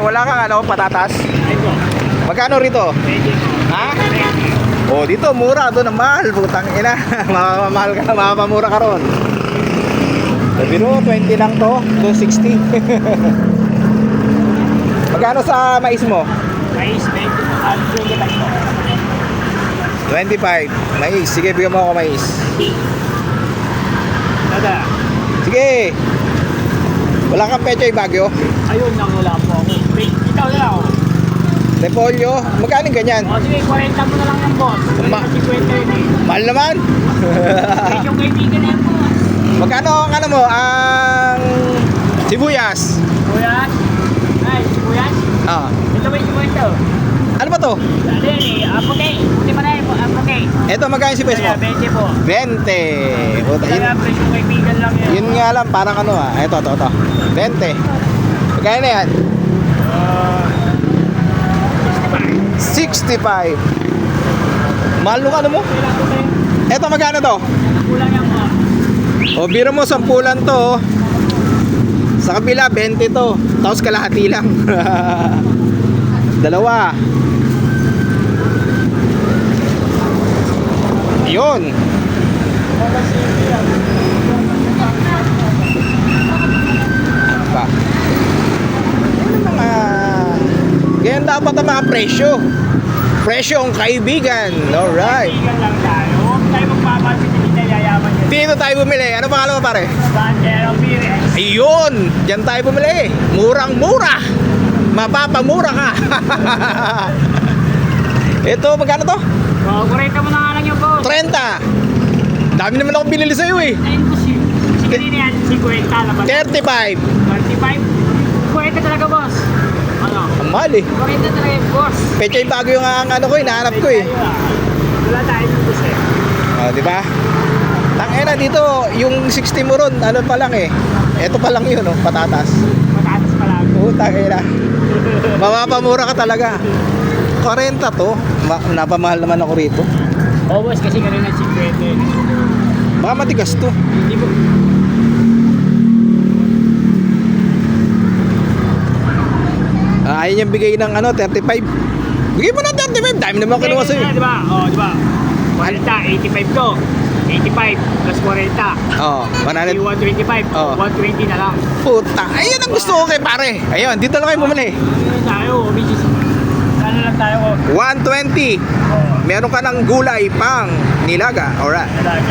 wala kang ano, patatas? Ito. Magkano rito? Pwede. Ha? Oh, dito mura, doon ang mahal, putang ina. Mamamahal ka, mamamura ka ron. Sabi mo, 20 lang to, 260. Magkano sa mais mo? Mais, 20. 25. Mais, sige, bigyan mo ako mais. Dada. Sige. Wala kang Pechay Baguio? Ayun lang, wala po ako. Ikaw na lang ako. Repolyo? Magkano ganyan? O sige, 40 mo na lang yung boss. Kasi 50 yun eh. Mahal naman. Yung kaibigan na yung boss. Magkano ang ano mo? Ang sibuyas? Sibuyas? Ay, sibuyas? Ah. Ito ba yung sibuyas to? Ano ba to? Ano yun eh, apokay. Hindi pa na yun, apokay. Ito magkano yung sibuyas mo? Kaya 20 po. 20. Puta, yun, Kaya presyo kaibigan lang yun. yun nga lang, parang ano ah. Ito. 20. Magkano na yan? 65. 65. Mahal nung ano mo? Kailan po tayo? Ito magkano to? Kulang yan po. O biro mo 10 to. Oh. Sa kabila 20 to. Tapos kalahati lang. Dalawa. Yun. Pa. Yan ang mga ganyan dapat ang mga presyo. Presyo ang kaibigan. Alright. Kaibigan lang tayo. Huwag tayo magpapansin, hindi tayo yayaman yun. Dito tayo bumili. Ano pangalan mo pare? Bandero Pires. Ayun! Diyan tayo bumili. Murang-mura. Mapapamura ka. Ito, magkano to? O, 40 mo na nga lang yung boss. 30. Dami naman ako binili sa'yo eh. Ayun po si. Sige din yan, 50 laban. 35. 35. 40 talaga boss. Ano? Ang mahal eh. 40 talaga yung boss. Pechay Baguio nga ang ano ko, hinahanap ko eh. Wala tayo yung boss eh. O, di ba? Tangina dito, yung 60 mo ron, ano pa lang eh. Ito pa lang yun, oh, patatas. Matatas pa lang. Tangina. Mapapamura ka talaga. 40 to. Napamahal naman ako rito. O boss, kasi ganun na 50. Baka matigas to. Hindi po. Ayaw niyang bigay ng ano, 35. Bigay mo ng 35. Dami naman kinuha sa'yo. Diba? O, diba? 40, 85 to. 85 plus 40. Oo, 100. 125. Oo. 120 na lang. Puta, ayun ang gusto ko kay pare. Ayun, dito lang kayo bumili. Ayun tayo, bitches. Ano lang tayo? 120. Oh, Meron ka ng gulay pang nilaga. Alright. talaga.